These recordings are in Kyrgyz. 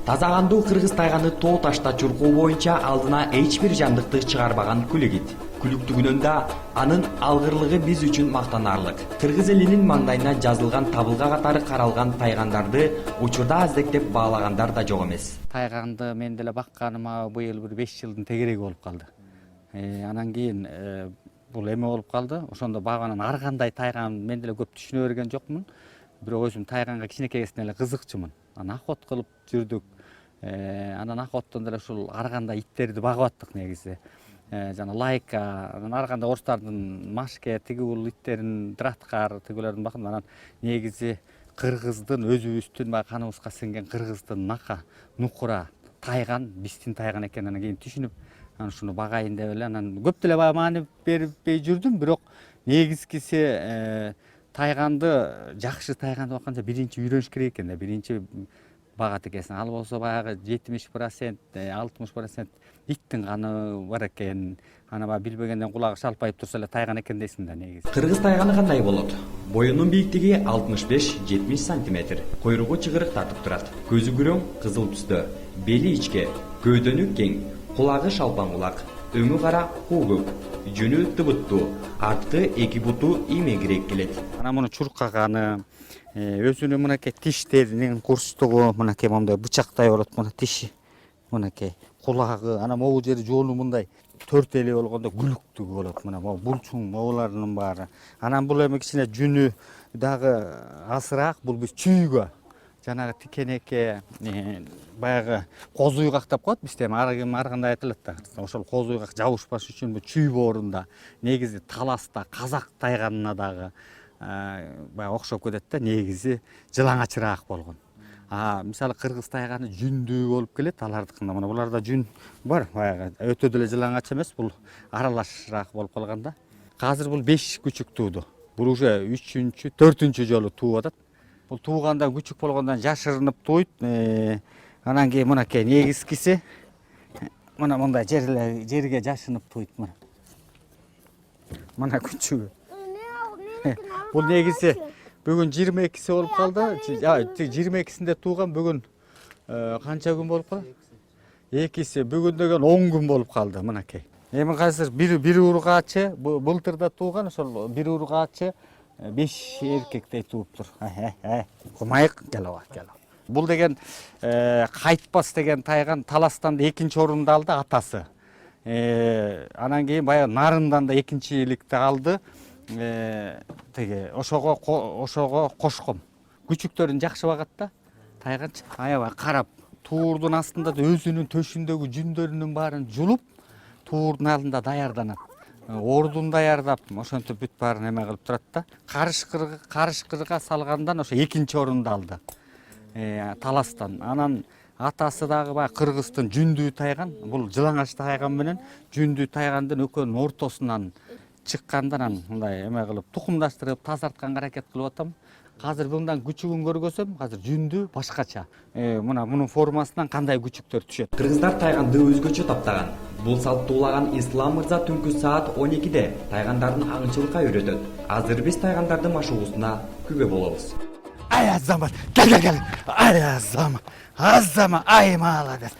Таза кандуу кыргыз тайганы тоо ташта чуркоо боюнча алдына эч бир жандыкты чыгарбаган Күлегит. Күлүктүгүнөн анын алгырлыгы биз үчүн мактанаарлык. Кыргыз элинин маңдайына жазылган табылга катары каралган тайгандарды учурда аздектеп баалагандар да жок эмес. Тайганды мен деле бакканыма быйыл бир 5 жылдын тегереги болуп калды. Анан кийин бул эме болуп калды. Ошондо баганын ар кандай тайган мен деле көп түшүнө берген жокмун. Бирок өзүм тайганга кичинекей кезинен эле кызыкчумун. Анан охот кылып жүрдүк. Анан охоттон деле ушул ар кандай иттерди багып аттык негизи. Жана лайка, анан ар кандай орустардын машке, тигул иттерин, драткар, тигулердин бакым. Анан негизи кыргыздын өзүбүздүн каныбызга сиңген кыргыздын нака, нукура, тайган биздин тайган экенин анан кийин түшүнүп, анан ушуну багайын деп эле анан көп деле маани бербей жүрдүм, бирок негизгиси тайганды, жакшы тайганды бакканда биринчи үйрөнүш керек экен да, биринчи багат экенсиң. Ал болсо баягы 70%, 60% иттин каны бар экен. Ана баягы билбегенден кулагы шалпайып турса эле тайган экен дейсиң да негизи. Кыргыз тайганы кандай болот? Боюнун бийиктиги 65-70 см. Койругу чыгырык тартып турат. Көзү күрөң, кызыл түстө. Бели ичке, көөдөнү кең, кулагы шалпан кулак, өңү кара, куу көк, жүнү тыбыттуу, арткы эки буту имегирээк келет. Ана муну чуркаганы, өзүнүн мынакей тиштеринин курчтугу, мынакей моундай бычактай болот, мына тиши, мынакей кулагы, ана могу жери жону мындай 4 эле болгондо күлүктүгү болот. Мына могу булчуң могуларынын баары. Анан бул эми кичине жүнү дагы азыраак, бул биз чүйгө, жанагы тикенекке, баягы коз уйгак деп коет бизде, ар кандай айтылат да. Ошол коз уйгак жабышпаш үчүн бул чүй боорунда, негизи таласта, казак тайганына дагы баягы окшоп кетет да, негизи жылаңачыраак болгон. Мисалы кыргыз тайганы жүндүү болуп келет, алардыкында мына буларда жүн бар, баягы өтө деле жылаңач эмес, бул аралашраак болуп калган да. Азыр бул 5 күчүк тууду. Бул уже 3-чү, 4-чү жолу тууп атат. Бул тууганда күчүк болгондон жашырынып тууйт. Анан кийин мынакей негизгиси мына мындай жерге жашынып тууйт мына. Мына күчүгү. Бул негизи бүгүн 22-си болуп калды. 22-синде тууган, бүгүн канча күн болуп калды? 2-си бүгүн деген 10 күн болуп калды мынакей. Эми азыр бир ургаачы былтырда тууган, ошол бир ургаачы 5 эркектей тууптур. Кумайык келоба. Бул деген Кайтпас деген тайган таластан да 2-нчи орунду алды атасы. Анан кийин баягы Нарындан да 2-нчиликти алды. Теге ошого кошком. Күчүктөрүн жакшы багат да. Тайганчы аябай карап, туурдун астында да өзүнүн төшүндөгү жүндөрүнүн баарын жулуп, туурдун алдында даярданат. Ордун даярдап, ошентип бүт баарын эме кылып турат да. Карышкырга салгандан ошо 2-нчи орунду алды. Таластан. Анан атасы дагы баягы кыргыздын жүндүү тайган, бул жылаңач тайган менен жүндүү тайгандын экөөнүн ортосунан чыккандан мындай эме кылып тукумдаштырып тазартканга аракет кылып атам. Азыр мындан күчүгүн көргөзөм, азыр жүндүү башкача. Мына мунун формасынан кандай күчүктөр түшөт. Кыргыздар тайганды өзгөчө таптаган. Бул салтты улаган Ислам мырза түнкү саат 12-де тайгандардын аңчылыкка үйрөтөт. Азыр биз тайгандардын машыгуусуна күбө болобуз. Ай Азамат, гел. Ай Азамат, ай молодец.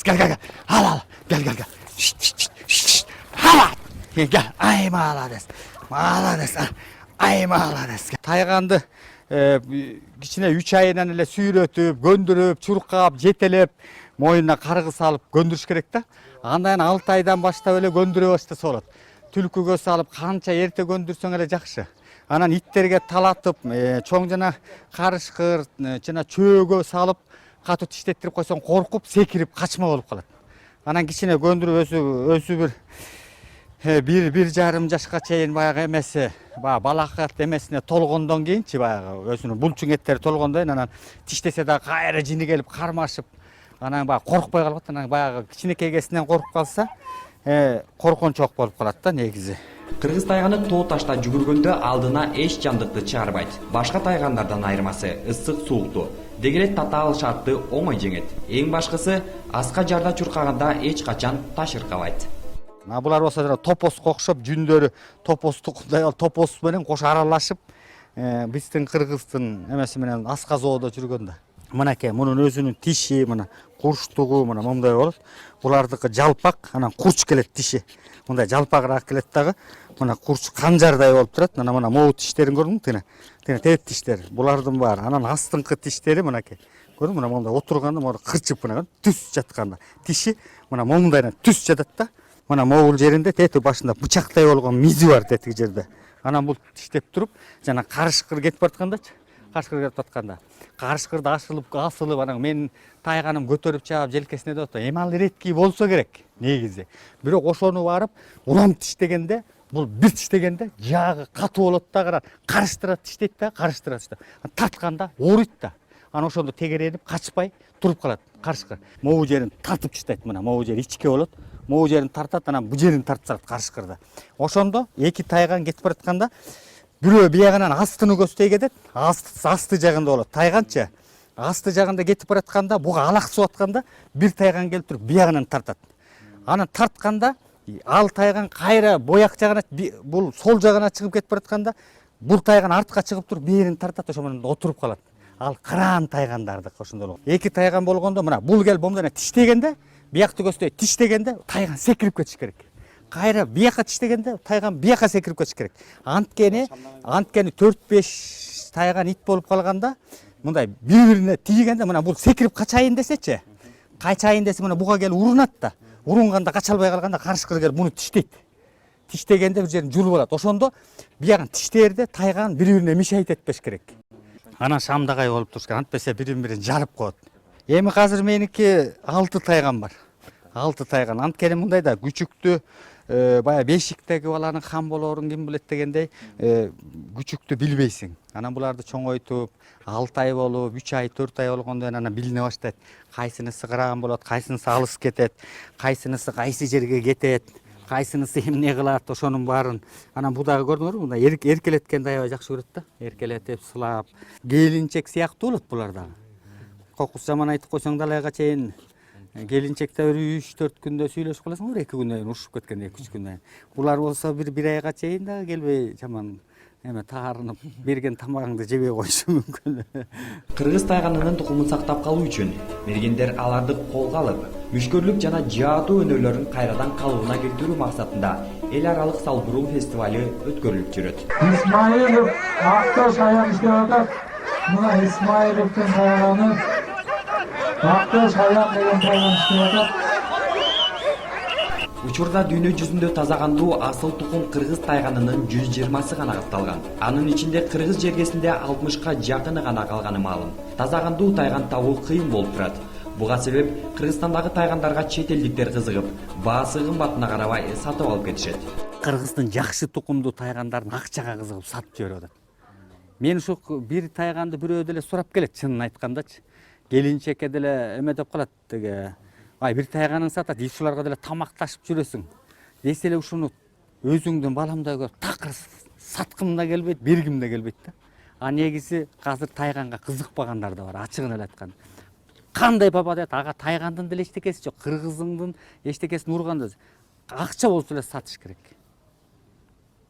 Гел. Ал. Гел. Гел. Ай молодец. Ай молодец. Тайганды кичине 3 айынан эле сүйрөтүп, көндүрүп, чуркап, жетелеп, моюнуна каргы салып көндүрүш керек да. Андан 6 айдан баштап эле көндүрө баштаса болот. Түлкүгө салып канча эрте көндүрсөң эле жакшы. Анан иттерге талатып, чоң жана карышкыр, жана чөөгө салып, катуу тиштеттирип койсоң коркуп, секирип качма болуп калат. Анан кичине көндүрүп өзү бир жарым жашка чейин баягы эмеси, балакат эмесине толгондон кийинчи баягы өзүнүн булчуң эттери толгондон кийин анан тиштесе да кайра жини келип кармашып, анан баягы коркпой калат. Анан баягы кичинекей кезинен коркуп калса, коркунчок болуп калат да негизи. Кыргыз тайганы тоо ташта жүгүргөндө алдына эч жандыкты чыгарбайт. Башка тайгандардан айырмасы ысык суукту. Дегеле татаал шартты оңой жеңет. Эң башкысы аска жарда чуркаганда эч качан таш ыркабайт. Булар болсо топоско окшоп, жүндөрү топостукундай топос менен кош аралашып, биздин кыргыздын эмеси менен аска зоодо жүргөн да. Мынакей мунун өзүнүн тиши, мына курчтугу мына мындай болот. Булардыкы жалпак, анан курч келет тиши. Мындай жалпагыраак келет дагы. Мына курч канжардай болуп турат. Мына могу тиштерин көрдүңбү? Тине тет тиштер. Булардын баары. Анан астыңкы тиштери мынакей. Көрдүңбү? Мына мондай отурганда, мына кырчып мына түз жатканда. Тиши мына моңдайдан түз жатат да. Мына могул жеринде тети башында бычактай болгон мизи бар тетиги жерде. Анан бул тиштеп туруп, жана карышкыр кетип бараткандачы. Карышкырды асылып, анан менин тайганым көтөрүп чаап желкесине деп эми ал редкий болсо керек негизи. Бирок ошону барып улам тиштегенде, бул бир тиштегенде жагы катуу болот да, карыштырат тиштейт да, тартканда ооруйт да. Анан ошондо тегеренип, качпай туруп калат карышкыр. Могу жерин тартып таштайт, мына могу жери ичке болот. Могу жерин тартат, анан бу жерин тартсат карышкырды. Ошондо эки тайган кетип баратканда бирөө биягынан астыны көздөй кетет, асты жагында болот. Тайганчы асты жагында кетип баратканда, буга алаксып атканда бир тайган келип туруп биягынан тартат. Анан тартканда ал тайган кайра бояк жагына, бул сол жагына чыгып кетип баратканда, бул тайган артка чыгып туруп биерин тартат, ошо менен отуруп калат. Ал кыраан тайгандардык ошондой. Эки тайган болгондо мына бул келип момдана тиштегенде, биякты көздөй тиштегенде тайган секирип кетиш керек. Кайра бияка тиштегенде тайган бияка секирип кетиш керек. Анткени 4-5 тайган ит болуп калганда, мындай бири-бирине тийгенде мына бул секирип качайын десечи, качайын десе мына буга келип урунат да. Урунганда кача албай калганда карышкыр келип муну тиштейт. Тиштегенде бир жерин жулуп алат. Ошондо биягын тиштерде тайган бири-бирине мешайт этпеш керек. Анан шамдагай болуп туруш керек. Антпесе бири-бирин жарып коет. Эми азыр меники 6 тайган бар. 6 тайган. Анткени мындай да күчүктү бая бешиктеги баланын хан болоорун ким билет дегендей, күчүктү билбейсиң. Анан буларды чоңойтуп, 6 ай болуп, 3 ай, 4 ай болгондон кийин анан билине баштайт. Кайсынысы кыраган болот, кайсынысы алыс кетет, кайсынысы кайсы жерге кетет, кайсынысы эмне кылат, ошонун баарын. Анан бу дагы көрдүңөрбү, мындай эркелеткенди аябай жакшы көрөт да. Эркелетип, сылап, келинчек сыяктуу болот булар дагы. Кокус жаман айтып койсоң далайга чейин келинчекте 3-4 күндө сүйлөшүп каласың, 2 күндөн кийин ушуп кеткен, 2-3 күндөн. Булар болсо бир айга чейин дагы келбей жаман эме таарынып берген тамагыңды жебей коюшу мүмкүн. Кыргыз тайганынын тукумун сактап калуу үчүн мергендер аларды колго алып, мүшкөрлүк жана жаатуу өнөрлөрүн кайрадан калыбына келтирүү максатында эл аралык салбыруу фестивалы өткөрүлүп жүрөт. Исмаилов Акташ аян иштеп атат. Мына Исмаиловдун тайганы Акташ аян деген тайган иштеп атат. Учурда дүйнө жүзүндө тазагандуу асыл тукум кыргыз тайганынын 120сы гана катталган. Анын ичинде кыргыз жергесинде 60ка жакыны гана калганы маалым. Тазагандуу тайган табуу кыйын болуп турат. Буга себеп Кыргызстандагы тайгандарга чет элдиктер кызыгып, баасы кымбатына карабай сатып алып кетишет. Кыргыздын жакшы тукумдуу тайгандарын акчага кызыгып сатып жиберип атат. Мен ушу бир тайганды бирөө деле сурап келет, чынын айткандачы. Келинчекке деле эме деп калат деге. Ай бир тайганын сатат, ишуларга деле тамакташып жүрөсүң. Десе эле ушуну өзүңдүн баламдай көрүп, такыр саткым да келбейт, бергим да келбейт да. А негизи азыр тайганга кызыкпагандар да бар, ачыгын эле айтканда. Кандай баба дейт, ага тайгандын деле эчтекеси жок, кыргыздын эчтекесин урганда акча болсо эле сатыш керек.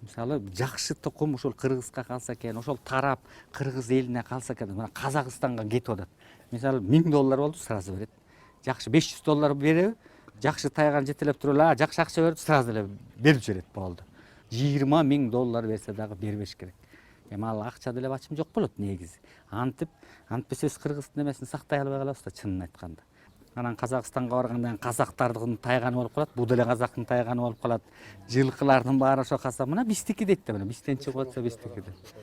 Мисалы жакшы тукум ушул Кыргызга калса экен, ошол тарап кыргыз элине калса экен, мына Казакстанга кетип атат. Мисалы $1000 болду, сразу берет. Жакшы $500 береби, жакшы тайган жетелеп туруп, жакшы акча берип, сразу эле берип жиберет болду. $20,000 берсе дагы бербеш керек. Эми ал акча деле бачым жок болот негизи. Антпесе биз кыргыздын эмесин сактай албай калабыз да, чынын айтканда. Анан Казакстанга барганда казактардын тайганы болуп калат, бу деле казактын тайганы болуп калат. Жылкылардын баары ошо калса, мына биздики дейт да, мына бизден чыгып атса биздики дейт.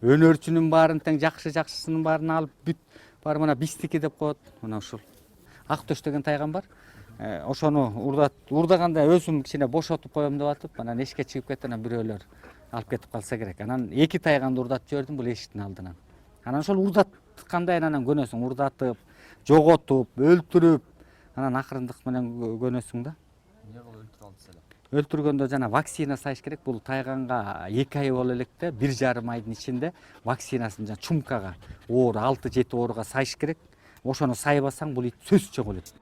Өнөрчүнүн баарын тең жакшысынын баарын алып бүт бар мына биздики деп коет. Мына ушул Актөш деген тайган бар. Ошону урдаганда өзүм кичине бошотуп коем деп атып, анан эшикке чыгып кетти, анан бирөөлөр алып кетип калса керек. Анан 2 тайганды урдатып жибердим бул эшиктин алдынан. Анан ошол урдаткандай анан көнөсүң, урдатып, жоготуп, өлтүрүп, анан акырындык менен көнөсүң да. Эмне кылып өлтүрүп алдыңыз эле? Өлтүргөндө жана вакцина сайыш керек. Бул тайганга 2 ай боло электе, 1,5 айдын ичинде вакцинасын жана чумкага, оор 6-7 ооруга сайыш керек. Ошону сайбасаң бул ит сөзсүз чоңолот.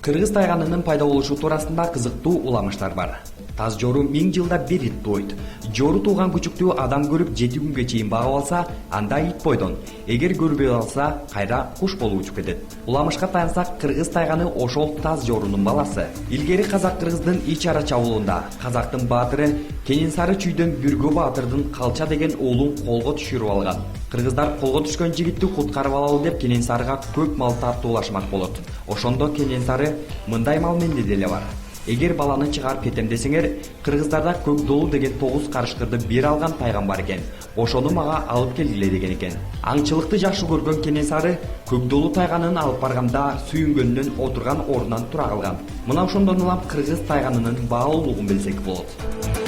Кыргыз тайганынын пайда болушу туурасында кызыктуу уламыштар бар. Таз жору 1000 жылда бир ит тууйт. Жору тууган күчүктүү адам көрүп 7 күнгө чейин багып алса, анда ит бойдон. Эгер көрбөй алса, кайра куш болуп учуп кетет. Уламышка таянсак, кыргыз тайганы ошол таз жорунун баласы. Илгери казак-кыргыздын ич ара чабуулунда казактын баатыры Кененсары чүйдөн Бүргө баатырдын Калча деген уулун колго түшүрүп алган. Кыргыздар колго түшкөн жигитти куткарып алалы деп Кененсарыга көп мал тартуулашмак болот. Ошондо Кененсары мындай мал менде деле бар. Эгер баланы чыгарып кетем десеңер, кыргыздарда көк долу деген 9 карышкырды бир алган тайган бар экен. Ошону мага алып келгиле деген экен. Аңчылыкты жакшы көргөн Кененсары көк долу тайганын алып барганда сүйүнгөнүнөн отурган ордунан тура калган. Мына ошондон улам кыргыз тайганынын баалуулугун билсек болот.